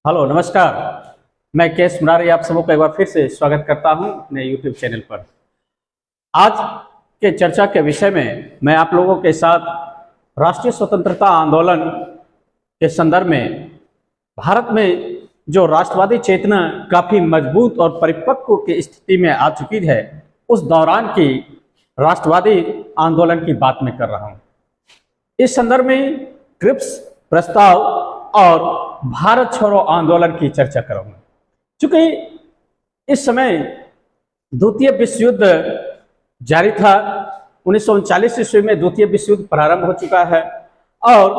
Hello नमस्कार। मैं KS Murari आप सबों का एक बार फिर से स्वागत करता हूं अपने यूट्यूब चैनल पर। आज के चर्चा के विषय में मैं आप लोगों के साथ राष्ट्रीय स्वतंत्रता आंदोलन के संदर्भ में भारत में जो राष्ट्रवादी चेतना काफ़ी मजबूत और परिपक्व की स्थिति में आ चुकी है, उस दौरान की राष्ट्रवादी आंदोलन की बात मैं कर रहा हूँ। इस संदर्भ में क्रिप्स प्रस्ताव और भारत छोड़ो आंदोलन की चर्चा करूंगा। चूंकि इस समय द्वितीय विश्व युद्ध जारी था, 1939 ईस्वी में द्वितीय विश्व युद्ध प्रारंभ हो चुका है और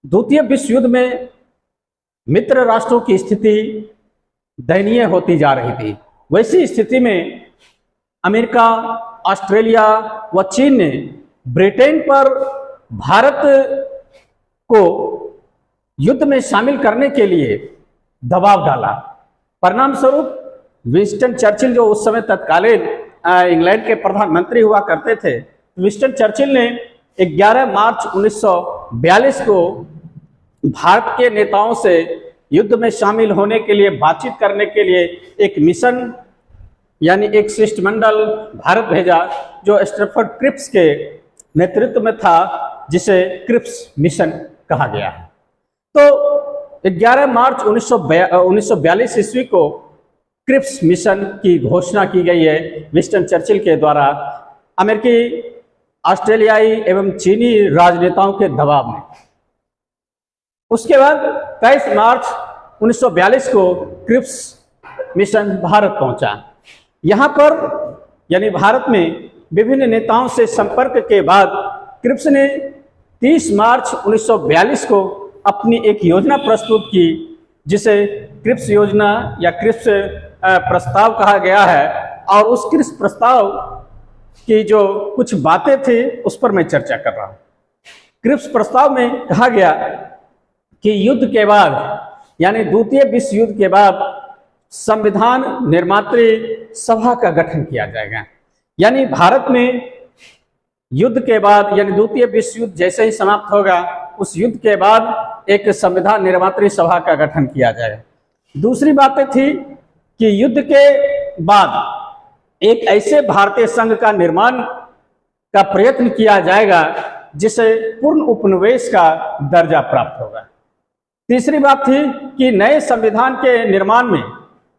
द्वितीय विश्व युद्ध में मित्र राष्ट्रों की स्थिति दयनीय होती जा रही थी। वैसी स्थिति में अमेरिका, ऑस्ट्रेलिया व चीन ने ब्रिटेन पर भारत को युद्ध में शामिल करने के लिए दबाव डाला। परिणाम स्वरूप विंस्टन चर्चिल, जो उस समय तत्कालीन इंग्लैंड के प्रधानमंत्री हुआ करते थे, विंस्टन चर्चिल ने 11 मार्च 1942 को भारत के नेताओं से युद्ध में शामिल होने के लिए बातचीत करने के लिए एक मिशन यानी एक शिष्टमंडल भारत भेजा, जो स्टैफर्ड क्रिप्स के नेतृत्व में था, जिसे क्रिप्स मिशन कहा गया है। तो 11 मार्च 1942 ईस्वी को क्रिप्स मिशन की घोषणा की गई है विंस्टन चर्चिल के द्वारा, अमेरिकी, ऑस्ट्रेलियाई एवं चीनी राजनेताओं के दबाव में। उसके बाद 23 मार्च 1942 को क्रिप्स मिशन भारत पहुंचा। यहाँ पर यानी भारत में विभिन्न नेताओं से संपर्क के बाद क्रिप्स ने 30 मार्च 1942 को अपनी एक योजना प्रस्तुत की, जिसे क्रिप्स योजना या क्रिप्स प्रस्ताव कहा गया है। और उस क्रिप्स प्रस्ताव की जो कुछ बातें थी उस पर मैं चर्चा कर रहा हूँ। क्रिप्स प्रस्ताव में कहा गया कि युद्ध के बाद यानी द्वितीय विश्व युद्ध के बाद संविधान निर्मात्री सभा का गठन किया जाएगा। यानी भारत में युद्ध के बाद यानी द्वितीय विश्व युद्ध जैसे ही समाप्त होगा, उस युद्ध के बाद एक संविधान निर्मात्री सभा का गठन किया जाए। दूसरी बातें थी कि युद्ध के बाद एक ऐसे भारतीय संघ का निर्माण का प्रयत्न किया जाएगा जिसे पूर्ण उपनिवेश का दर्जा प्राप्त होगा। तीसरी बात थी कि नए संविधान के निर्माण में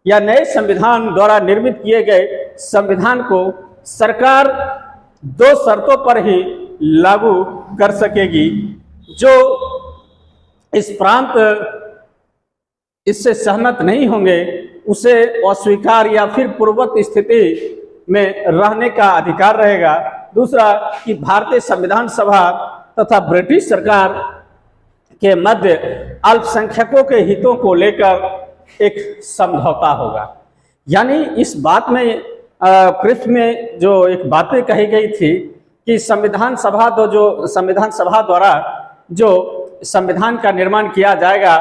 या नए संविधान द्वारा निर्मित किए गए संविधान को सरकार 2 शर्तों पर ही लागू कर सकेगी। जो इस प्रांत इससे सहमत नहीं होंगे उसे अस्वीकार या फिर पूर्ववत स्थिति में रहने का अधिकार रहेगा। दूसरा कि भारतीय संविधान सभा तथा ब्रिटिश सरकार के मध्य अल्पसंख्यकों के हितों को लेकर एक समझौता होगा। यानी इस बात में क्रिप्स में जो एक बातें कही गई थी कि संविधान सभा द्वारा जो संविधान का निर्माण किया जाएगा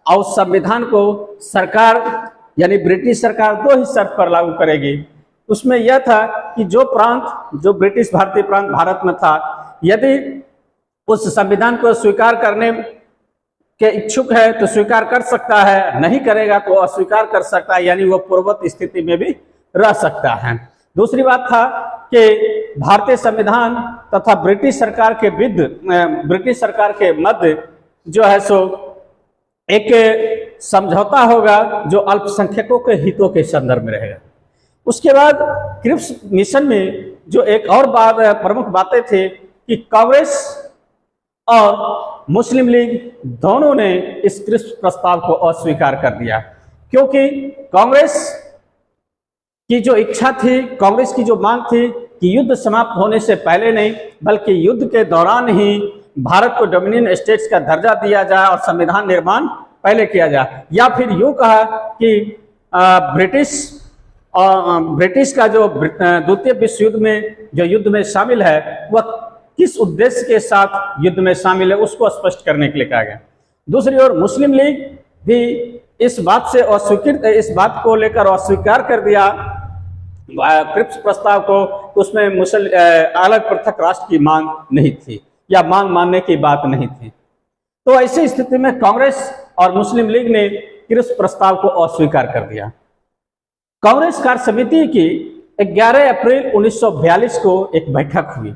और उस संविधान को सरकार यानी ब्रिटिश सरकार 2 ही शर्त पर लागू करेगी। उसमें यह था कि जो ब्रिटिश भारतीय प्रांत भारत में था, यदि उस संविधान को स्वीकार करने के इच्छुक है तो स्वीकार कर सकता है, नहीं करेगा तो अस्वीकार कर सकता है, यानी वो पूर्ववत स्थिति में भी रह सकता है। दूसरी बात था कि भारतीय संविधान तथा ब्रिटिश सरकार के मध्य जो है सो एक समझौता होगा जो अल्पसंख्यकों के हितों के संदर्भ में रहेगा। उसके बाद क्रिप्स मिशन में जो एक और प्रमुख बातें थी कि कांग्रेस और मुस्लिम लीग दोनों ने इस क्रिप्स प्रस्ताव को अस्वीकार कर दिया, क्योंकि कांग्रेस की जो इच्छा थी, कांग्रेस की जो मांग थी कि युद्ध समाप्त होने से पहले नहीं बल्कि युद्ध के दौरान ही भारत को डोमिनियन स्टेट्स का दर्जा दिया जाए और संविधान निर्माण पहले किया जाए। या फिर यूं कहा कि ब्रिटिश का जो द्वितीय विश्व युद्ध में जो युद्ध में शामिल है वह किस उद्देश्य के साथ युद्ध में शामिल है, उसको स्पष्ट करने के लिए कहा गया। दूसरी ओर मुस्लिम लीग भी इस बात को लेकर अस्वीकार कर दिया क्रिप्स प्रस्ताव को। उसमें अलग पृथक राष्ट्र की मांग नहीं थी या मांग मानने की बात नहीं थी। तो ऐसी स्थिति में कांग्रेस और मुस्लिम लीग ने क्रिप्स प्रस्ताव को अस्वीकार कर दिया। कांग्रेस कार्य समिति की 11 अप्रैल 1942 को एक बैठक हुई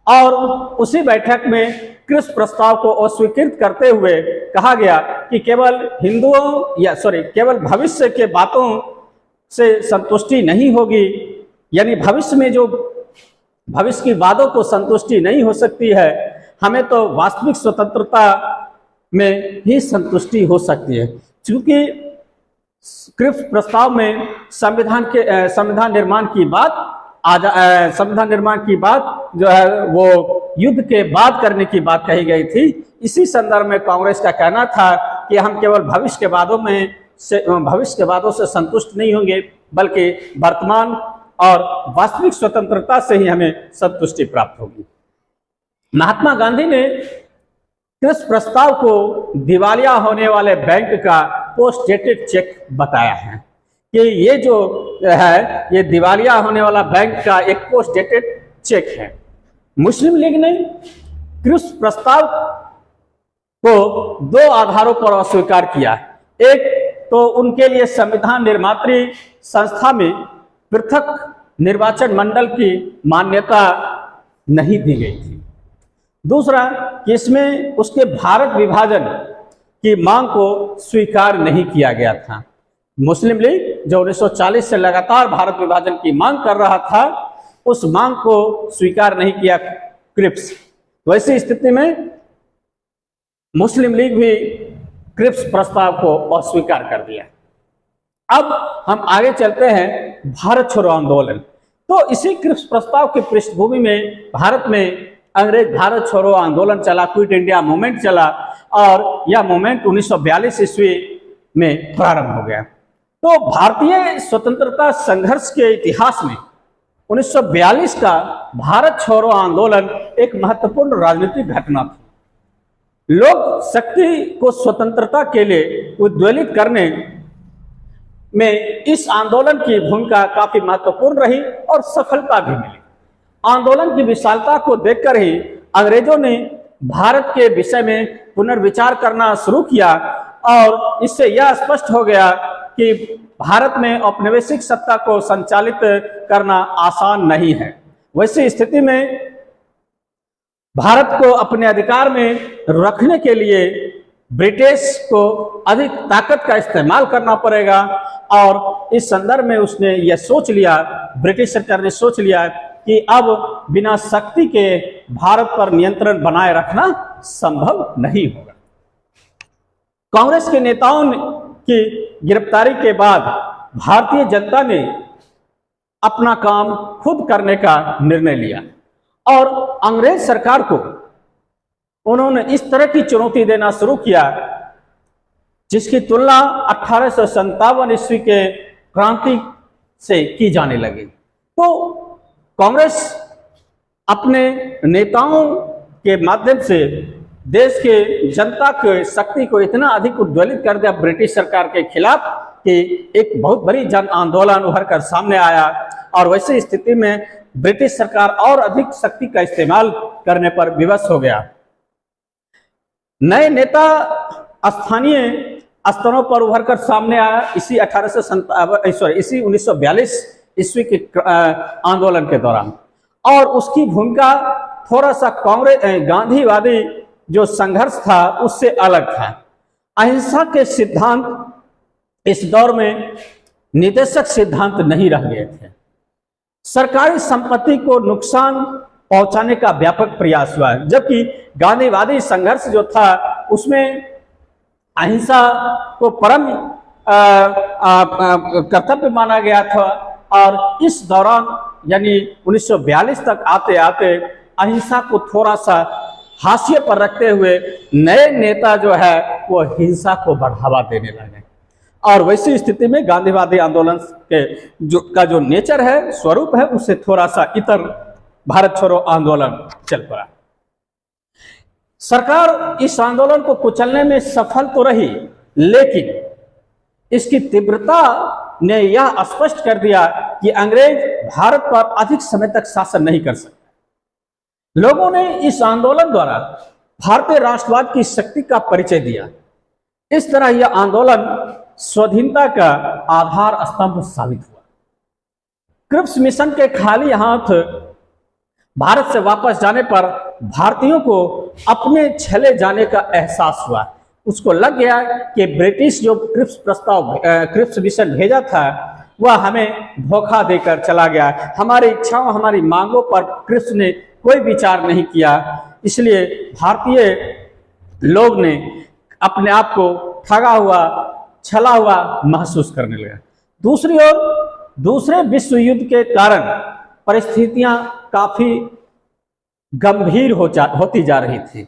और उसी बैठक में क्रिप्स प्रस्ताव को अस्वीकृत करते हुए कहा गया कि केवल भविष्य के बातों से संतुष्टि नहीं होगी, यानी भविष्य में जो भविष्य की वादों को संतुष्टि नहीं हो सकती है, हमें तो वास्तविक स्वतंत्रता में ही संतुष्टि हो सकती है। क्योंकि क्रिप्स प्रस्ताव में संविधान निर्माण की बात जो है वो युद्ध के बाद करने की बात कही गई थी। इसी संदर्भ में कांग्रेस का कहना था कि हम केवल भविष्य के वादों से संतुष्ट नहीं होंगे, बल्कि वर्तमान और वास्तविक स्वतंत्रता से ही हमें संतुष्टि प्राप्त होगी। महात्मा गांधी ने क्रिप्स प्रस्ताव को दिवालिया होने वाले बैंक का पोस्ट डेटेड चेक बताया है कि ये जो है ये दिवालिया होने वाला बैंक का एक पोस्ट डेटेड चेक है। मुस्लिम लीग ने क्रिप्स प्रस्ताव को 2 आधारों पर अस्वीकार किया। एक तो उनके लिए संविधान निर्मात्री संस्था में पृथक निर्वाचन मंडल की मान्यता नहीं दी गई थी। दूसरा कि इसमें उसके भारत विभाजन की मांग को स्वीकार नहीं किया गया था। मुस्लिम लीग जो 1940 से लगातार भारत विभाजन की मांग कर रहा था, उस मांग को स्वीकार नहीं किया क्रिप्स। वैसी स्थिति में मुस्लिम लीग भी क्रिप्स प्रस्ताव को अस्वीकार कर दिया। अब हम आगे चलते हैं भारत छोड़ो आंदोलन। तो इसी क्रिप्स प्रस्ताव की पृष्ठभूमि में भारत में अंग्रेज भारत छोड़ो आंदोलन चला, क्विट इंडिया मूवमेंट चला और यह मूवमेंट 1942 ईस्वी में प्रारंभ हो गया। तो भारतीय स्वतंत्रता संघर्ष के इतिहास में 1942 का भारत छोड़ो आंदोलन एक महत्वपूर्ण राजनीतिक घटना थी। लोक शक्ति को स्वतंत्रता के लिए उद्वेलित करने में इस आंदोलन की भूमिका काफी महत्वपूर्ण रही और सफलता भी मिली। आंदोलन की विशालता को देखकर ही अंग्रेजों ने भारत के विषय में पुनर्विचार करना शुरू किया और इससे यह स्पष्ट हो गया कि भारत में औपनिवेशिक सत्ता को संचालित करना आसान नहीं है। वैसी स्थिति में भारत को अपने अधिकार में रखने के लिए ब्रिटिश को अधिक ताकत का इस्तेमाल करना पड़ेगा और इस संदर्भ में उसने यह सोच लिया, ब्रिटिश सरकार ने सोच लिया कि अब बिना शक्ति के भारत पर नियंत्रण बनाए रखना संभव नहीं होगा। कांग्रेस के नेताओं की गिरफ्तारी के बाद भारतीय जनता ने अपना काम खुद करने का निर्णय लिया और अंग्रेज सरकार को उन्होंने इस तरह की चुनौती देना शुरू किया जिसकी तुलना 1857 ईस्वी के क्रांति से की जाने लगी। तो कांग्रेस अपने नेताओं के माध्यम से देश के जनता के शक्ति को इतना अधिक उद्वेलित कर दिया ब्रिटिश सरकार के खिलाफ कि एक बहुत बड़ी जन आंदोलन उभर कर सामने आया और वैसी स्थिति में ब्रिटिश सरकार और अधिक शक्ति का इस्तेमाल करने पर विवश हो गया। नए नेता स्थानीय स्तरों पर उभर कर सामने आया इसी 1942 ईस्वी के आंदोलन के दौरान और उसकी भूमिका थोड़ा सा गांधीवादी जो संघर्ष था उससे अलग था। अहिंसा के सिद्धांत इस दौर में निदेशक सिद्धांत नहीं रह गए थे। सरकारी संपत्ति को नुकसान पहुंचाने का व्यापक प्रयास हुआ, जबकि गांधीवादी संघर्ष जो था उसमें अहिंसा को परम कर्तव्य माना गया था और इस दौरान यानी 1942 तक आते आते अहिंसा को थोड़ा सा हाशिए पर रखते हुए नए नेता जो है वो हिंसा को बढ़ावा देने लगे और वैसी स्थिति में गांधीवादी आंदोलन के जो नेचर है, स्वरूप है, उससे थोड़ा सा इतर भारत छोड़ो आंदोलन चल पड़ा। सरकार इस आंदोलन को कुचलने में सफल तो रही, लेकिन इसकी तीव्रता ने यह स्पष्ट कर दिया कि अंग्रेज भारत पर अधिक समय तक शासन नहीं कर सकते। लोगों ने इस आंदोलन द्वारा भारतीय राष्ट्रवाद की शक्ति का परिचय दिया। इस तरह यह आंदोलन स्वाधीनता का आधार स्तंभ साबित हुआ। क्रिप्स मिशन के खाली हाथ भारत से वापस जाने पर भारतीयों को अपने छले जाने का एहसास हुआ। उसको लग गया कि ब्रिटिश जो क्रिप्स मिशन भेजा था वह हमें धोखा देकर चला गया। हमारी इच्छाओं, हमारी मांगों पर क्रिप्स ने कोई विचार नहीं किया। इसलिए भारतीय लोग ने अपने आप को ठगा हुआ, छला हुआ महसूस करने लगा। दूसरी ओर दूसरे विश्व युद्ध के कारण परिस्थितियां काफी गंभीर होती जा रही थी।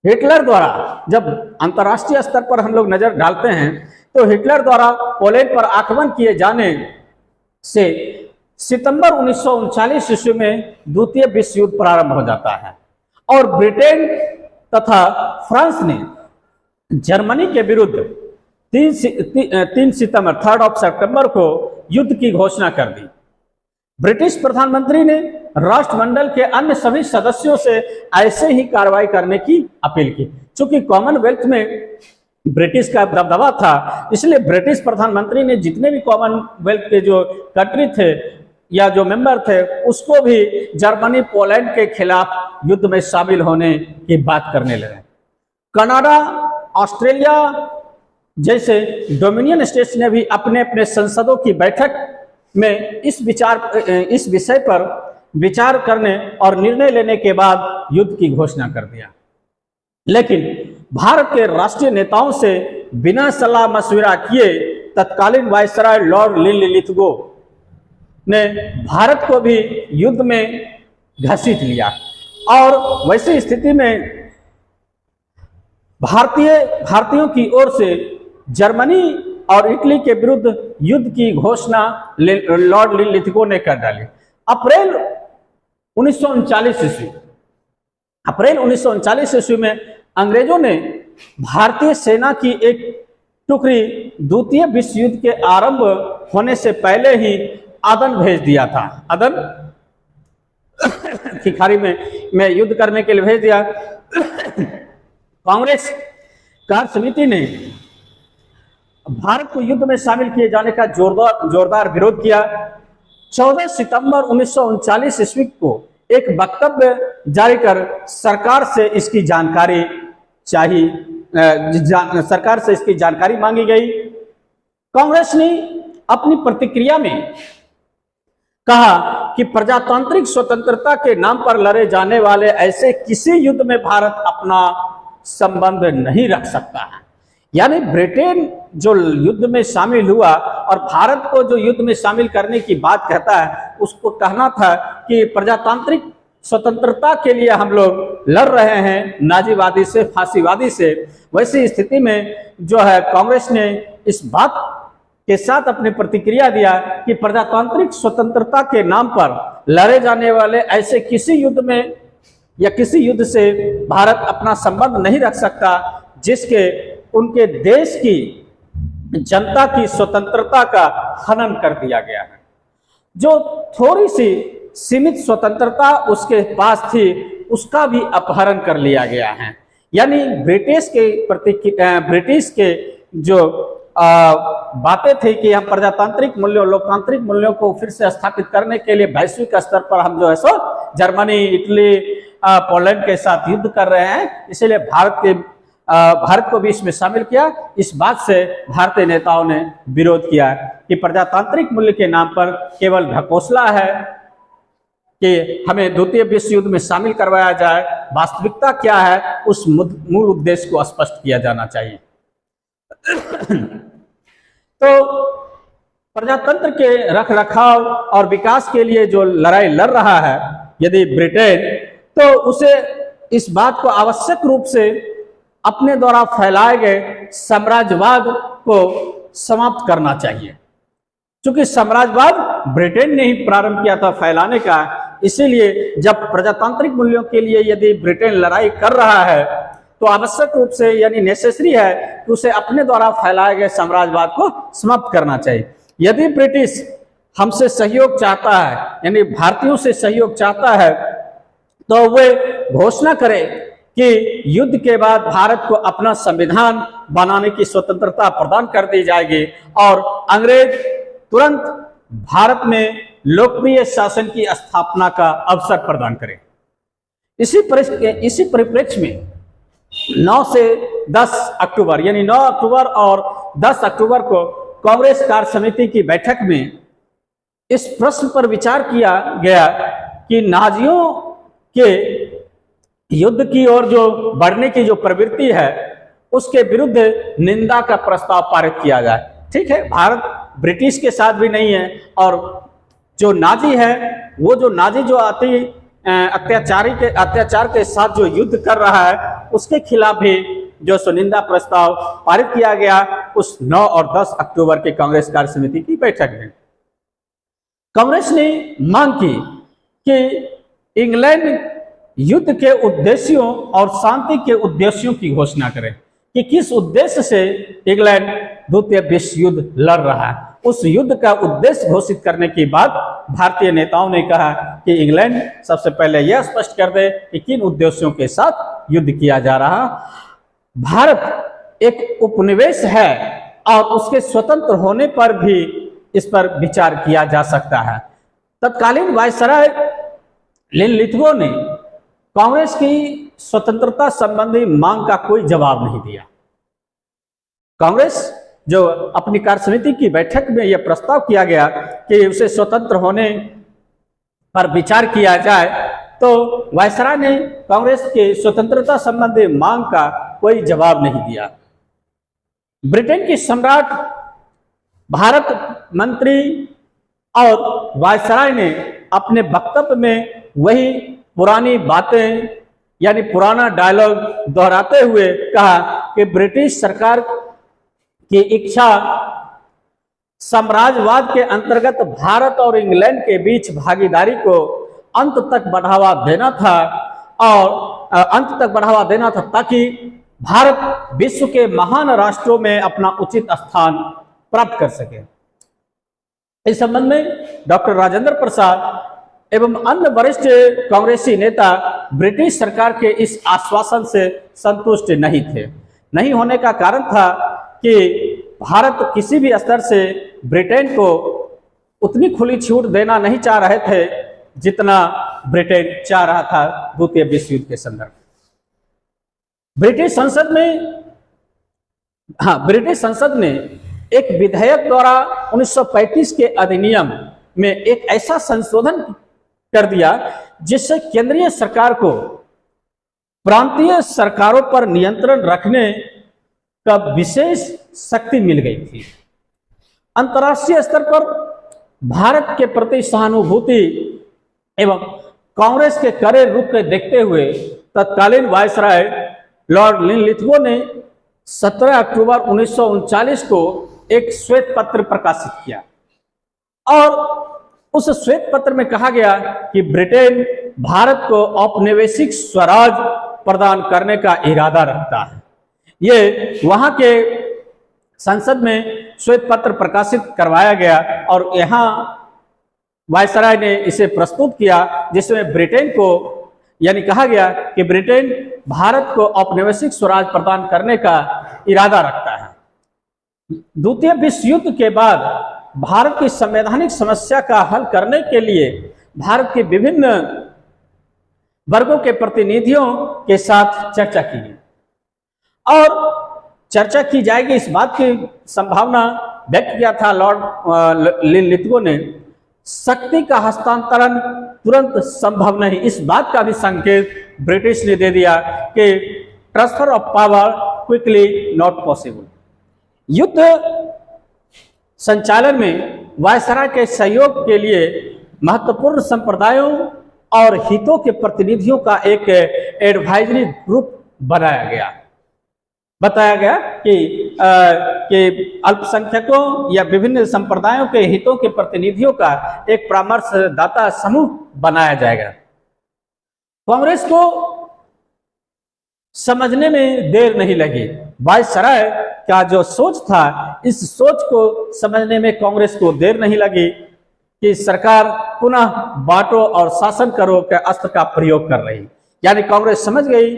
हिटलर द्वारा, जब अंतर्राष्ट्रीय स्तर पर हम लोग नजर डालते हैं तो हिटलर द्वारा पोलैंड पर आक्रमण किए जाने से सितंबर 1939 ईस्वी में द्वितीय विश्व युद्ध प्रारंभ हो जाता है और ब्रिटेन तथा फ्रांस ने जर्मनी के विरुद्ध 3 सितंबर को युद्ध की घोषणा कर दी। ब्रिटिश प्रधानमंत्री ने राष्ट्रमंडल के अन्य सभी सदस्यों से ऐसे ही कार्रवाई करने की अपील की। चूंकि कॉमनवेल्थ में ब्रिटिश का दबदबा था, इसलिए ब्रिटिश प्रधानमंत्री ने जितने भी कॉमनवेल्थ के जो कंट्री थे या जो मेंबर थे उसको भी जर्मनी पोलैंड के खिलाफ युद्ध में शामिल होने की बात करने लगे। कनाडा, ऑस्ट्रेलिया जैसे डोमिनियन स्टेट्स ने भी अपने अपने संसदों की बैठक में इस विषय पर विचार करने और निर्णय लेने के बाद युद्ध की घोषणा कर दिया। लेकिन भारत के राष्ट्रीय नेताओं से बिना सलाह मशविरा किए तत्कालीन वायसराय लॉर्ड लिनलिथगो ने भारत को भी युद्ध में घसीट लिया और वैसी स्थिति में भारतीयों की ओर से जर्मनी और इटली के विरुद्ध युद्ध की घोषणा लॉर्ड लिनलिथगो ने कर डाली। अप्रैल 1939 ईस्वी में अंग्रेजों ने भारतीय सेना की एक टुकड़ी द्वितीय विश्व युद्ध के आरंभ होने से पहले ही अदन भेज दिया था। अदन की खाड़ी में युद्ध करने के लिए भेज दिया। कांग्रेस कार्य समिति ने भारत को युद्ध में शामिल किए जाने का जोरदार विरोध किया। 14 सितंबर 1939 ईस्वी को एक वक्तव्य जारी कर सरकार से इसकी जानकारी मांगी गई। कांग्रेस ने अपनी प्रतिक्रिया में कहा कि प्रजातांत्रिक स्वतंत्रता के नाम पर लड़े जाने वाले ऐसे किसी युद्ध में भारत अपना संबंध नहीं रख सकता है। यानी ब्रिटेन जो युद्ध में शामिल हुआ और भारत को जो युद्ध में शामिल करने की बात कहता है, उसको कहना था कि प्रजातांत्रिक स्वतंत्रता के लिए हम लोग लड़ रहे हैं नाजीवादी से, फांसीवादी से। वैसी स्थिति में जो है कांग्रेस ने इस बात के साथ अपनी प्रतिक्रिया दिया कि प्रजातांत्रिक स्वतंत्रता के नाम पर लड़े जाने वाले ऐसे किसी युद्ध में या किसी युद्ध से भारत अपना संबंध नहीं रख सकता जिसके उनके देश की जनता की स्वतंत्रता का हनन कर दिया गया है। जो थोड़ी सी सीमित स्वतंत्रता उसके पास थी उसका भी अपहरण कर लिया गया है। यानी ब्रिटिश के जो बातें थी कि हम प्रजातांत्रिक मूल्यों, लोकतांत्रिक मूल्यों को फिर से स्थापित करने के लिए वैश्विक स्तर पर हम जो है सो जर्मनी, इटली, पोलैंड के साथ युद्ध कर रहे हैं, इसलिए भारत को भी इसमें शामिल किया। इस बात से भारतीय नेताओं ने विरोध किया कि प्रजातांत्रिक मूल्य के नाम पर केवल ढकोसला है कि हमें द्वितीय विश्व युद्ध में शामिल करवाया जाए। वास्तविकता क्या है उस मूल उद्देश्य को स्पष्ट किया जाना चाहिए। तो प्रजातंत्र के रखरखाव और विकास के लिए जो लड़ाई लड़ रहा है यदि ब्रिटेन, तो उसे इस बात को आवश्यक रूप से अपने द्वारा फैलाए गए साम्राज्यवाद को समाप्त करना चाहिए। क्योंकि साम्राज्यवाद ब्रिटेन ने ही प्रारंभ किया था फैलाने का, इसीलिए जब प्रजातांत्रिक मूल्यों के लिए यदि ब्रिटेन लड़ाई कर रहा है तो आवश्यक रूप से यानी नेसेसरी है कि उसे अपने द्वारा फैलाए गए साम्राज्यवाद को समाप्त करना चाहिए। यदि ब्रिटिश हमसे सहयोग चाहता है यानी भारतीयों से सहयोग चाहता है तो वे घोषणा करे कि युद्ध के बाद भारत को अपना संविधान बनाने की स्वतंत्रता प्रदान कर दी जाएगी और अंग्रेज तुरंत भारत में लोकप्रिय शासन की स्थापना का अवसर प्रदान करें। इसी परिप्रेक्ष्य में 9 से 10 अक्टूबर यानी 9 अक्टूबर और 10 अक्टूबर को कांग्रेस कार्य समिति की बैठक में इस प्रश्न पर विचार किया गया कि नाजियों के युद्ध की ओर जो बढ़ने की जो प्रवृत्ति है उसके विरुद्ध निंदा का प्रस्ताव पारित किया जाए। ठीक है, भारत ब्रिटिश के साथ भी नहीं है और जो नाजी है वो जो नाजी जो अत्याचार के साथ जो युद्ध कर रहा है उसके खिलाफ भी जो सुनिंदा प्रस्ताव पारित किया गया उस 9 और 10 अक्टूबर के कांग्रेस कार्य समिति की बैठक में। कांग्रेस ने मांग की कि इंग्लैंड युद्ध के उद्देश्यों और शांति के उद्देश्यों की घोषणा करे कि किस उद्देश्य से इंग्लैंड द्वितीय विश्व युद्ध लड़ रहा है। उस युद्ध का उद्देश्य घोषित करने के बाद भारतीय नेताओं ने कहा कि इंग्लैंड सबसे पहले यह स्पष्ट कर दे कि किन उद्देश्यों के साथ युद्ध किया जा रहा। भारत एक उपनिवेश है और उसके स्वतंत्र होने पर भी इस पर विचार किया जा सकता है। तत्कालीन वायसराय लिनलिथगो ने कांग्रेस की स्वतंत्रता संबंधी मांग का कोई जवाब नहीं दिया। कांग्रेस जो अपनी कार्य समिति की बैठक में यह प्रस्ताव किया गया कि उसे स्वतंत्र होने पर विचार किया जाए, तो वायसराय ने कांग्रेस के स्वतंत्रता संबंधी मांग का कोई जवाब नहीं दिया। ब्रिटेन के सम्राट, भारत मंत्री और वायसराय ने अपने वक्तव्य में वही पुरानी बातें यानी पुराना डायलॉग दोहराते हुए कहा कि ब्रिटिश सरकार की इच्छा साम्राज्यवाद के अंतर्गत भारत और इंग्लैंड के बीच भागीदारी को अंत तक बढ़ावा देना था ताकि भारत विश्व के महान राष्ट्रों में अपना उचित स्थान प्राप्त कर सके। इस संबंध में डॉक्टर राजेंद्र प्रसाद एवं अन्य वरिष्ठ कांग्रेसी नेता ब्रिटिश सरकार के इस आश्वासन से संतुष्ट नहीं थे। नहीं होने का कारण था कि भारत किसी भी स्तर से ब्रिटेन को उतनी खुली छूट देना नहीं चाह रहे थे जितना ब्रिटेन चाह रहा था द्वितीय विश्व युद्ध के संदर्भ। ब्रिटिश संसद ने एक विधेयक द्वारा 1935 के अधिनियम में एक ऐसा संशोधन कर दिया जिससे केंद्रीय सरकार को प्रांतीय सरकारों पर नियंत्रण रखने का विशेष शक्ति मिल गई थी। अंतर्राष्ट्रीय स्तर पर भारत के प्रति सहानुभूति एवं कांग्रेस के कड़े रुख को देखते हुए तत्कालीन वायसराय लॉर्ड लिनलिथगो ने 17 अक्टूबर 1939 को एक श्वेत पत्र प्रकाशित किया और उस श्वेत पत्र में कहा गया कि ब्रिटेन भारत को औपनिवेशिक स्वराज प्रदान करने का इरादा रखता है। ये वहां के संसद में श्वेत पत्र प्रकाशित करवाया गया और यहाँ वायसराय ने इसे प्रस्तुत किया जिसमें ब्रिटेन को यानी कहा गया कि ब्रिटेन भारत को औपनिवेशिक स्वराज प्रदान करने का इरादा रखता है। द्वितीय विश्व युद्ध के बाद भारत की संवैधानिक समस्या का हल करने के लिए भारत के विभिन्न वर्गों के प्रतिनिधियों के साथ चर्चा की गई और चर्चा की जाएगी इस बात की संभावना व्यक्त किया था लॉर्ड लिनलिथगो ने। शक्ति का हस्तांतरण तुरंत संभव नहीं, इस बात का भी संकेत ब्रिटिश ने दे दिया कि transfer of power quickly not possible. युद्ध संचालन में वायसराय के सहयोग के लिए महत्वपूर्ण संप्रदायों और हितों के प्रतिनिधियों का एक एडवाइजरी ग्रुप बताया गया कि अल्पसंख्यकों या विभिन्न संप्रदायों के हितों के प्रतिनिधियों का एक परामर्शदाता समूह बनाया जाएगा। कांग्रेस को समझने में देर नहीं लगी। वायसराय का जो सोच था, इस सोच को समझने में कांग्रेस को देर नहीं लगी कि सरकार पुनः बांटो और शासन करो के अस्त्र का प्रयोग कर रही। यानी कांग्रेस समझ गई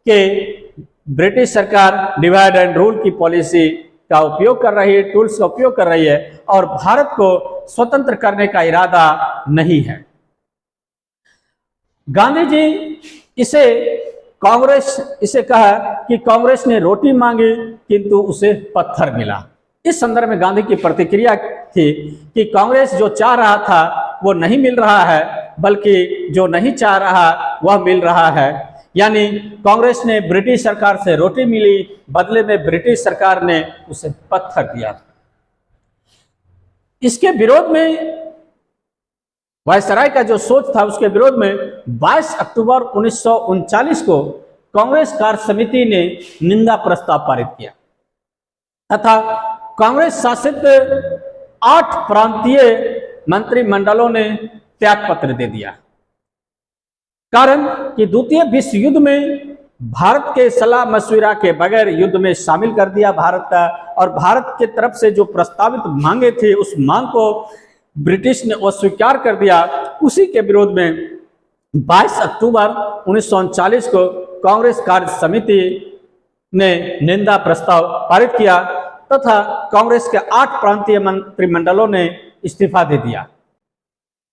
कि ब्रिटिश सरकार डिवाइड एंड रूल की पॉलिसी का उपयोग कर रही है, टूल्स का उपयोग कर रही है और भारत को स्वतंत्र करने का इरादा नहीं है। गांधी जी इसे कहा कि कांग्रेस ने रोटी मांगी किंतु उसे पत्थर मिला। इस संदर्भ में गांधी की प्रतिक्रिया थी कि कांग्रेस जो चाह रहा था वो नहीं मिल रहा है, बल्कि जो नहीं चाह रहा वह मिल रहा है। यानी कांग्रेस ने ब्रिटिश सरकार से रोटी मिली, बदले में ब्रिटिश सरकार ने उसे पत्थर दिया। इसके विरोध में वायसराय का जो सोच था, उसके विरोध में 22 अक्टूबर 1939 को कांग्रेस कार्य समिति ने निंदा प्रस्ताव पारित किया तथा कांग्रेस शासित 8 प्रांतीय मंत्रिमंडलों ने त्यागपत्र दे दिया। कारण कि द्वितीय विश्व युद्ध में भारत के सलाह मशविरा के बगैर युद्ध में शामिल कर दिया भारत का, और भारत के तरफ से जो प्रस्तावित मांगे थे उस मांग को ब्रिटिश ने अस्वीकार कर दिया। उसी के विरोध में 22 अक्टूबर 1939 को कांग्रेस कार्य समिति ने निंदा प्रस्ताव पारित किया तथा कांग्रेस के 8 प्रांतीय मंत्रिमंडलों ने इस्तीफा दे दिया।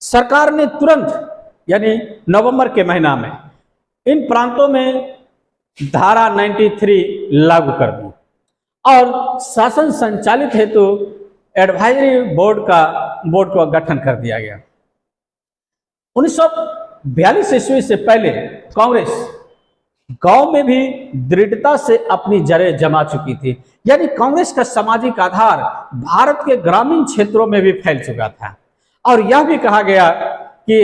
सरकार ने तुरंत यानी नवंबर के महीना में इन प्रांतों में धारा 93 लागू कर दी और शासन संचालित हेतु एडवाइजरी बोर्ड का गठन कर दिया गया। 1942 ईस्वी से पहले कांग्रेस गांव में भी दृढ़ता से अपनी जड़ें जमा चुकी थी। यानी कांग्रेस का सामाजिक आधार भारत के ग्रामीण क्षेत्रों में भी फैल चुका था और यह भी कहा गया कि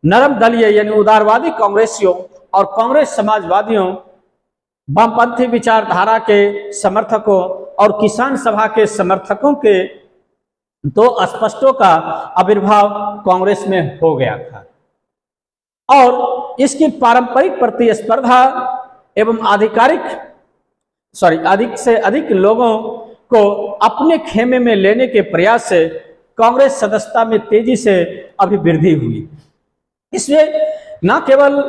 नरम दलीय यानी उदारवादी कांग्रेसियों और कांग्रेस समाजवादियों, वामपंथी विचारधारा के समर्थकों और किसान सभा के समर्थकों के दो अस्पष्टों का आविर्भाव कांग्रेस में हो गया था और इसकी पारंपरिक प्रतिस्पर्धा एवं अधिक से अधिक लोगों को अपने खेमे में लेने के प्रयास से कांग्रेस सदस्यता में तेजी से अभिवृद्धि हुई। इसलिए न केवल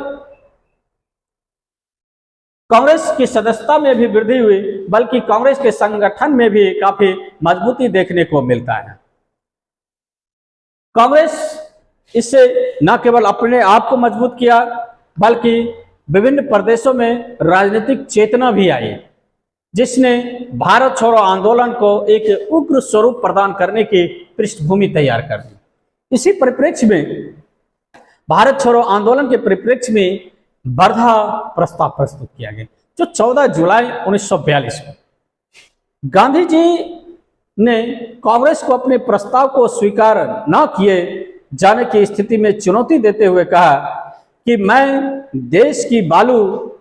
कांग्रेस की सदस्यता में भी वृद्धि हुई, बल्कि कांग्रेस के संगठन में भी काफी मजबूती देखने को मिलता है। कांग्रेस इससे न केवल अपने आप को मजबूत किया, बल्कि विभिन्न प्रदेशों में राजनीतिक चेतना भी आई, जिसने भारत छोड़ो आंदोलन को एक उग्र स्वरूप प्रदान करने की पृष्ठभूमि तैयार कर दी। इसी परिप्रेक्ष्य में भारत छोड़ो आंदोलन के परिप्रेक्ष्य में वर्धा प्रस्ताव प्रस्तुत किया गया, जो 14 जुलाई 1942 को गांधी जी ने कांग्रेस को अपने प्रस्ताव को स्वीकार न किए जाने की स्थिति में चुनौती देते हुए कहा कि मैं देश की बालू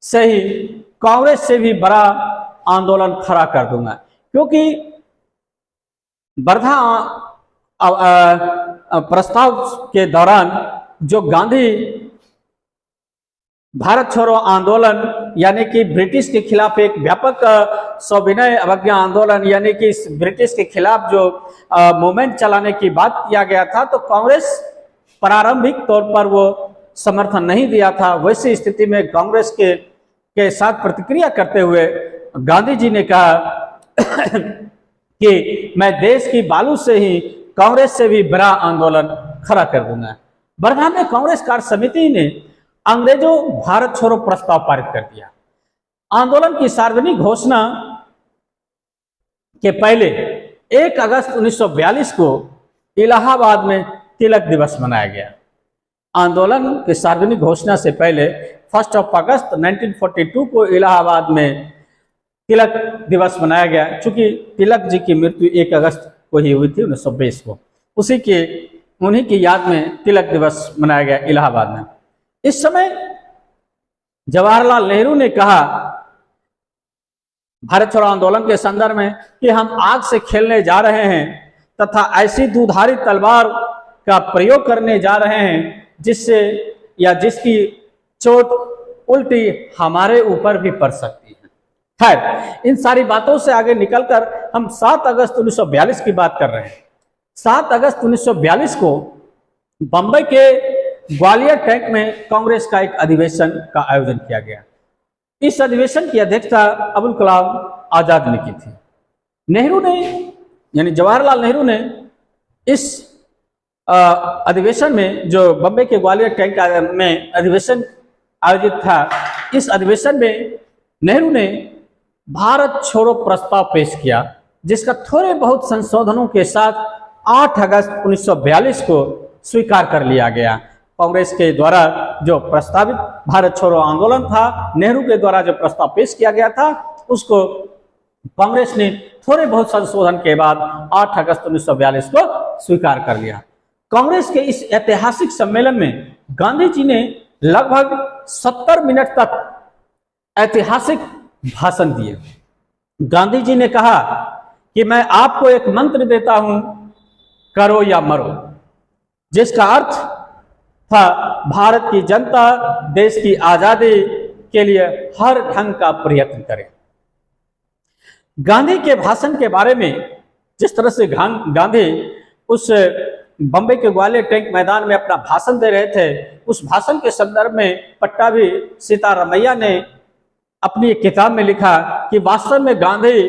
से ही कांग्रेस से भी बड़ा आंदोलन खड़ा कर दूंगा। क्योंकि वर्धा प्रस्ताव के दौरान जो गांधी भारत छोड़ो आंदोलन यानी कि ब्रिटिश के खिलाफ एक व्यापक सविनय अवज्ञा आंदोलन यानी कि ब्रिटिश के खिलाफ जो मूवमेंट चलाने की बात किया गया था, तो कांग्रेस प्रारंभिक तौर पर वो समर्थन नहीं दिया था। वैसी स्थिति में कांग्रेस के साथ प्रतिक्रिया करते हुए गांधी जी ने कहा कि मैं देश की बालू से ही कांग्रेस से भी बड़ा आंदोलन खड़ा कर दूंगा। वर्धा में कांग्रेस कार्य समिति ने अंग्रेजों भारत छोड़ो प्रस्ताव पारित कर दिया। आंदोलन की सार्वजनिक घोषणा के पहले 1 अगस्त 1942 को इलाहाबाद में तिलक दिवस मनाया गया। आंदोलन की सार्वजनिक घोषणा से पहले 1 अगस्त 1942 को इलाहाबाद में तिलक दिवस मनाया गया। चूंकि तिलक जी की मृत्यु 1 अगस्त को ही हुई थी 1920 को, उन्हीं की याद में तिलक दिवस मनाया गया इलाहाबाद में। इस समय जवाहरलाल नेहरू ने कहा भारत छोड़ो आंदोलन के संदर्भ में कि हम आग से खेलने जा रहे हैं तथा ऐसी दुधारी तलवार का प्रयोग करने जा रहे हैं जिससे या जिसकी चोट उल्टी हमारे ऊपर भी पड़ सकती है। खैर, इन सारी बातों से आगे निकलकर हम 7 अगस्त 1942 की बात कर रहे हैं। 7 अगस्त 1942 को बंबई के ग्वालियर टैंक में कांग्रेस का एक अधिवेशन का आयोजन किया गया। इस अधिवेशन की अध्यक्षता अबुल कलाम आजाद ने की थी। नेहरू ने यानी जवाहरलाल नेहरू ने इस अधिवेशन में, जो बम्बई के ग्वालियर टैंक में अधिवेशन आयोजित था, इस अधिवेशन में नेहरू ने भारत छोड़ो प्रस्ताव पेश किया, जिसका थोड़े बहुत संशोधनों के साथ 8 अगस्त 1942 को स्वीकार कर लिया गया। कांग्रेस के द्वारा जो प्रस्तावित भारत छोड़ो आंदोलन था, नेहरू के द्वारा जो प्रस्ताव पेश किया गया था, उसको कांग्रेस ने थोड़े बहुत संशोधन के बाद 8 अगस्त 1942 को स्वीकार कर लिया। कांग्रेस के इस ऐतिहासिक सम्मेलन में गांधी जी ने लगभग 70 मिनट तक ऐतिहासिक भाषण दिए। गांधी जी ने कहा कि मैं आपको एक मंत्र देता हूं, करो या मरो, जिसका अर्थ था भारत की जनता देश की आजादी के लिए हर ढंग का प्रयत्न करे। गांधी के भाषण के बारे में जिस तरह से गांधी उस बम्बई के ग्वालियर टैंक मैदान में अपना भाषण दे रहे थे, उस भाषण के संदर्भ में पट्टाभी सीतारामैया ने अपनी एक किताब में लिखा कि वास्तव में गांधी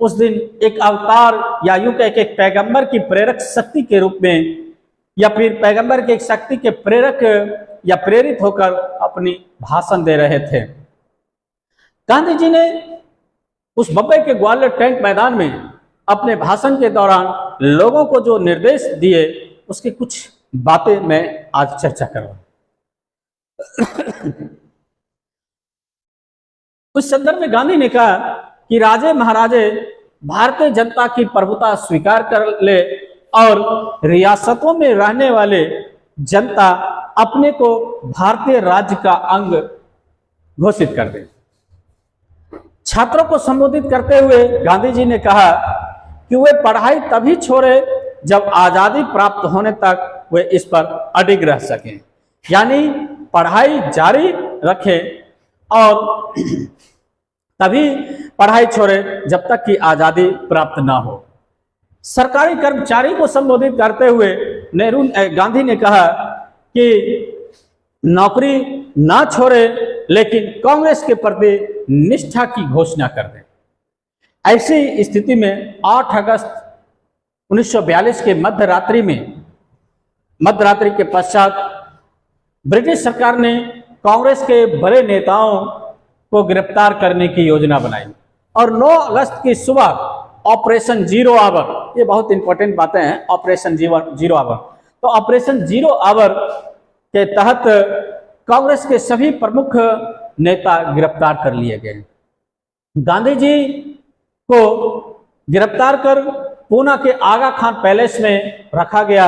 उस दिन एक अवतार या यूं कह के एक पैगंबर की प्रेरक शक्ति के रूप में, या फिर पैगंबर के एक शक्ति के प्रेरक या प्रेरित होकर अपनी भाषण दे रहे थे। गांधी जी ने उस बम्बई के ग्वालियर टैंक मैदान में अपने भाषण के दौरान लोगों को जो निर्देश दिए, उसकी कुछ बातें मैं आज चर्चा करूंगा। उस संदर्भ में गांधी ने कहा कि राजे महाराजे भारतीय जनता की प्रभुता स्वीकार कर ले और रियासतों में रहने वाले जनता अपने को भारतीय राज्य का अंग घोषित कर दे। छात्रों को संबोधित करते हुए गांधी जी ने कहा कि वे पढ़ाई तभी छोड़े जब आजादी प्राप्त होने तक वे इस पर अडिग रह सकें, यानी पढ़ाई जारी रखें और तभी पढ़ाई छोड़े जब तक कि आजादी प्राप्त ना हो। सरकारी कर्मचारी को संबोधित करते हुए गांधी ने कहा कि नौकरी ना छोड़े, लेकिन कांग्रेस के प्रति निष्ठा की घोषणा कर दें। ऐसी स्थिति में 8 अगस्त 1942 के मध्यरात्रि के पश्चात ब्रिटिश सरकार ने कांग्रेस के बड़े नेताओं को गिरफ्तार करने की योजना बनाई और 9 अगस्त की सुबह ऑपरेशन जीरो आवर, ये बहुत इंपॉर्टेंट बातें हैं, ऑपरेशन जीरो आवर। तो ऑपरेशन जीरो आवर के तहत कांग्रेस के सभी प्रमुख नेता गिरफ्तार कर लिए गए। गांधी जी को गिरफ्तार कर पूना के आगा खान पैलेस में रखा गया,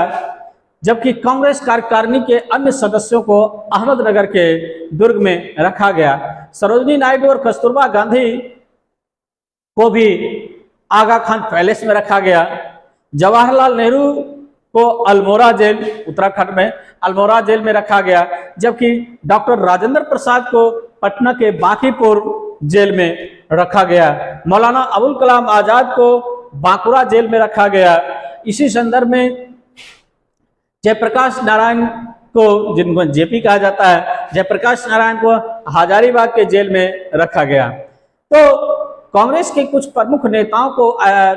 जबकि कांग्रेस कार्यकारिणी के अन्य सदस्यों को अहमदनगर के दुर्ग में रखा गया। सरोजिनी नायडू और कस्तूरबा गांधी को भी आगा खान पैलेस में रखा गया। जवाहरलाल नेहरू को अल्मोड़ा जेल, उत्तराखंड में अल्मोड़ा जेल में रखा गया, जबकि डॉक्टर राजेंद्र प्रसाद को पटना के बांकीपुर जेल में रखा गया। मौलाना अबुल कलाम आजाद को बांकुड़ा जेल में रखा गया। इसी संदर्भ में जयप्रकाश नारायण को, जिनको जेपी कहा जाता है, जयप्रकाश नारायण को हजारीबाग के जेल में रखा गया। तो कांग्रेस के कुछ प्रमुख नेताओं को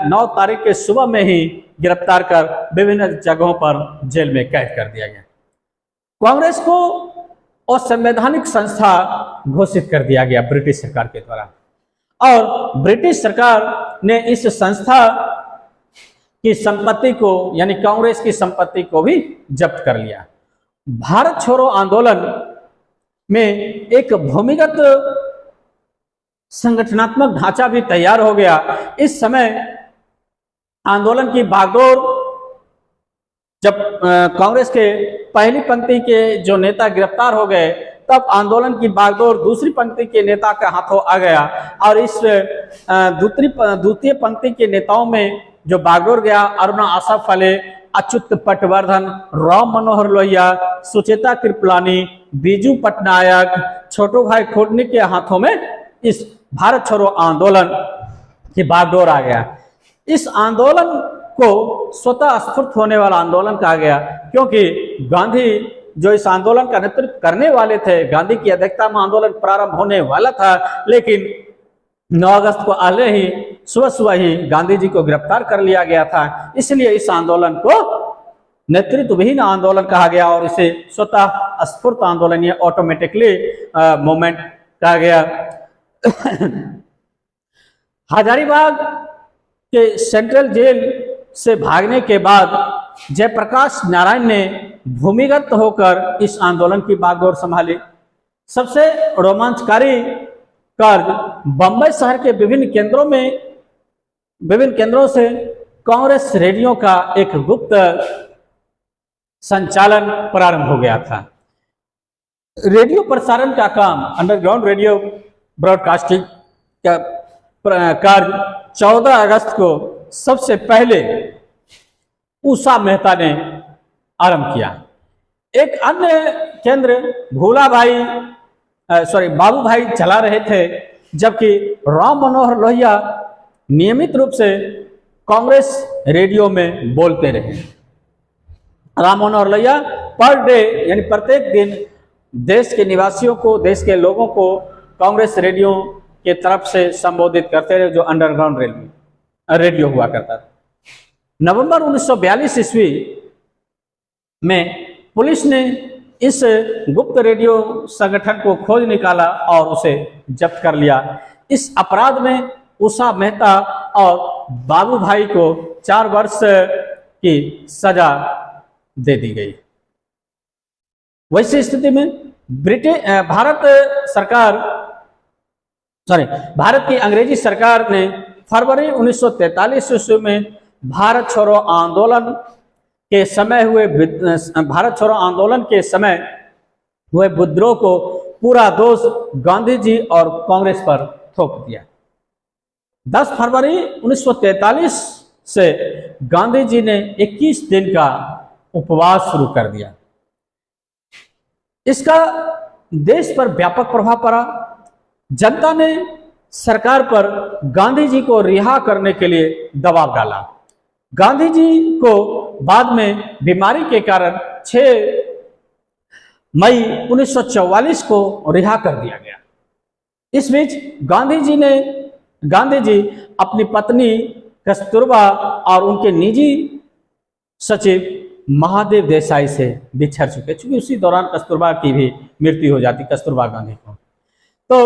9 तारीख के सुबह में ही गिरफ्तार कर विभिन्न जगहों पर जेल में कैद कर दिया गया। कांग्रेस को असंवैधानिक संस्था घोषित कर दिया गया ब्रिटिश सरकार के द्वारा, और ब्रिटिश सरकार ने इस संस्था की संपत्ति को, यानी कांग्रेस की संपत्ति को भी जब्त कर लिया। भारत छोड़ो आंदोलन में एक भूमिगत संगठनात्मक ढांचा भी तैयार हो गया। इस समय आंदोलन की बागडोर, जब कांग्रेस के पहली पंक्ति के जो नेता गिरफ्तार हो गए, तब आंदोलन की बागडोर दूसरी पंक्ति के नेता के हाथों आ गया, और इस द्वितीय पंक्ति के नेताओं में जो बागडोर गया, अरुणा आशा फले, अच्युत पटवर्धन, राम मनोहर लोहिया, सुचेता कृपलानी, बीजू पटनायक, छोटू भाई खोडनी के हाथों में इस भारत छोड़ो आंदोलन की बागडोर आ गया। इस आंदोलन को स्वतः स्फूर्त होने वाला आंदोलन कहा गया, क्योंकि गांधी जो इस आंदोलन का नेतृत्व करने वाले थे, गांधी की अध्यक्षता में आंदोलन प्रारंभ होने वाला था, लेकिन 9 अगस्त को आले ही सुबह सुबह ही गांधी जी को गिरफ्तार कर लिया गया था। इसलिए इस आंदोलन को नेतृत्वहीन आंदोलन कहा गया और इसे स्वतः स्फूर्त आंदोलन या ऑटोमेटिकली मूवमेंट कहा गया। हजारीबाग के सेंट्रल जेल से भागने के बाद जयप्रकाश नारायण ने भूमिगत होकर इस आंदोलन की बागडोर संभाली। सबसे रोमांचकारी कार्य बंबई शहर के विभिन्न केंद्रों से कांग्रेस रेडियो का एक गुप्त संचालन प्रारंभ हो गया था। रेडियो प्रसारण का काम, अंडरग्राउंड रेडियो ब्रॉडकास्टिंग का कार्य 14 अगस्त को सबसे पहले उषा मेहता ने आरंभ किया। एक अन्य केंद्र बाबू भाई चला रहे थे, जबकि राम मनोहर लोहिया नियमित रूप से कांग्रेस रेडियो में बोलते रहे। राम मनोहर लोहिया पर डे यानी प्रत्येक दिन देश के निवासियों को, देश के लोगों को कांग्रेस रेडियो के तरफ से संबोधित करते रहे, जो अंडरग्राउंड रेडियो हुआ करता था। नवंबर 1942 ईस्वी में पुलिस ने इस गुप्त रेडियो संगठन को खोज निकाला और उसे जब्त कर लिया। इस अपराध में उषा मेहता और बाबू भाई को 4 वर्ष की सजा दे दी गई। वैसी स्थिति में भारत की अंग्रेजी सरकार ने फरवरी 1943 ईस्वी में भारत छोड़ो आंदोलन के समय हुए विद्रोह को पूरा दोष गांधी जी और कांग्रेस पर थोप दिया। 10 फरवरी 1943 से गांधी जी ने 21 दिन का उपवास शुरू कर दिया। इसका देश पर व्यापक प्रभाव पड़ा। जनता ने सरकार पर गांधी जी को रिहा करने के लिए दबाव डाला। गांधी जी को बाद में बीमारी के कारण 6 मई 1944 को रिहा कर दिया गया। इस बीच गांधी जी अपनी पत्नी कस्तूरबा और उनके निजी सचिव महादेव देसाई से बिछड़ चुके, क्योंकि उसी दौरान कस्तूरबा की भी मृत्यु हो जाती, कस्तूरबा गांधी को। तो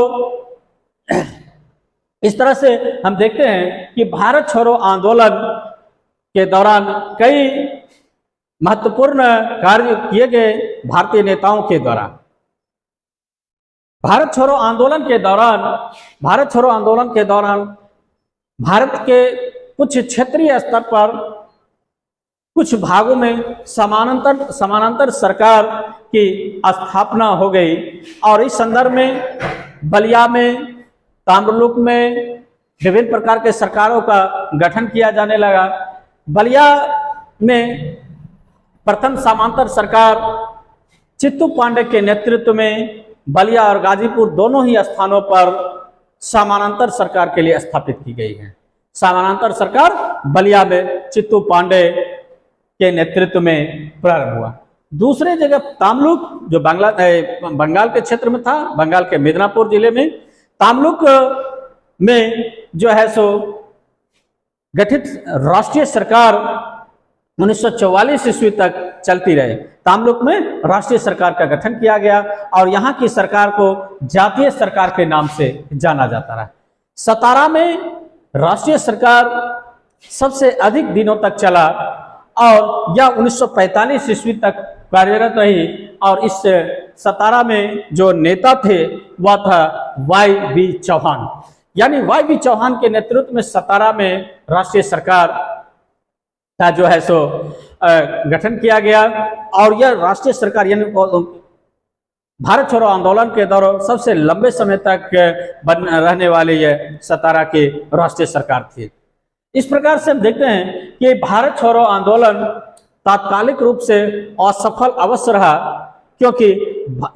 इस तरह से हम देखते हैं कि भारत छोड़ो आंदोलन के दौरान कई महत्वपूर्ण कार्य किए गए भारतीय नेताओं के द्वारा। भारत छोड़ो आंदोलन के दौरान भारत के कुछ क्षेत्रीय स्तर पर कुछ भागों में समानांतर सरकार की स्थापना हो गई और इस संदर्भ में बलिया में, ताम्रलुक में विभिन्न प्रकार के सरकारों का गठन किया जाने लगा। बलिया में प्रथम समांतर सरकार चित्तू पांडे के नेतृत्व में बलिया और गाजीपुर दोनों ही स्थानों पर समानांतर सरकार के लिए स्थापित की गई है। समानांतर सरकार बलिया में चित्तू पांडे के नेतृत्व में प्रारंभ हुआ। दूसरे जगह तामलुक, जो बंगाल के क्षेत्र में था, बंगाल के मिदनापुर जिले में तामलुक में जो है सो गठित राष्ट्रीय सरकार 1944 ईस्वी तक चलती रहे। तामलुक में राष्ट्रीय सरकार का गठन किया गया और यहाँ की सरकार को जातीय सरकार के नाम से जाना जाता रहा। सतारा में राष्ट्रीय सरकार सबसे अधिक दिनों तक चला और यह 1945 ईस्वी तक कार्यरत रही और इस सतारा में जो नेता थे वह था वाई.बी. चौहान। यानी वाई.बी. चौहान के नेतृत्व में सतारा में राष्ट्रीय सरकार का जो है सो गठन किया गया और यह राष्ट्रीय सरकार यानी भारत छोड़ो आंदोलन के दौरान सबसे लंबे समय तक रहने वाली यह सतारा की राष्ट्रीय सरकार थी। इस प्रकार से हम देखते हैं कि भारत छोड़ो आंदोलन तात्कालिक रूप से असफल अवश्य रहा, क्योंकि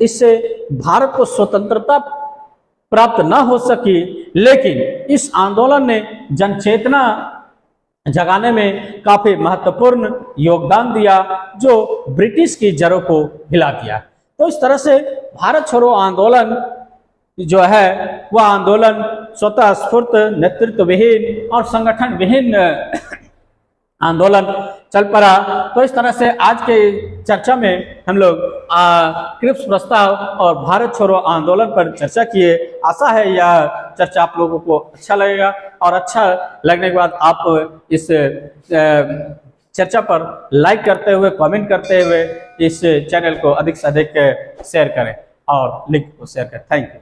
इससे भारत को स्वतंत्रता प्राप्त न हो सकी, लेकिन इस आंदोलन ने जनचेतना जगाने में काफी महत्वपूर्ण योगदान दिया, जो ब्रिटिश की जड़ों को हिला दिया। तो इस तरह से भारत छोड़ो आंदोलन जो है वह आंदोलन स्वतः स्फूर्त, नेतृत्व विहीन और संगठन विहीन आंदोलन चल पड़ा। तो इस तरह से आज के चर्चा में हम लोग क्रिप्स प्रस्ताव और भारत छोड़ो आंदोलन पर चर्चा किए। आशा है यह चर्चा आप लोगों को अच्छा लगेगा, और अच्छा लगने के बाद आप इस चर्चा पर लाइक करते हुए, कमेंट करते हुए इस चैनल को अधिक से अधिक शेयर करें और लिंक को शेयर करें। Thank you.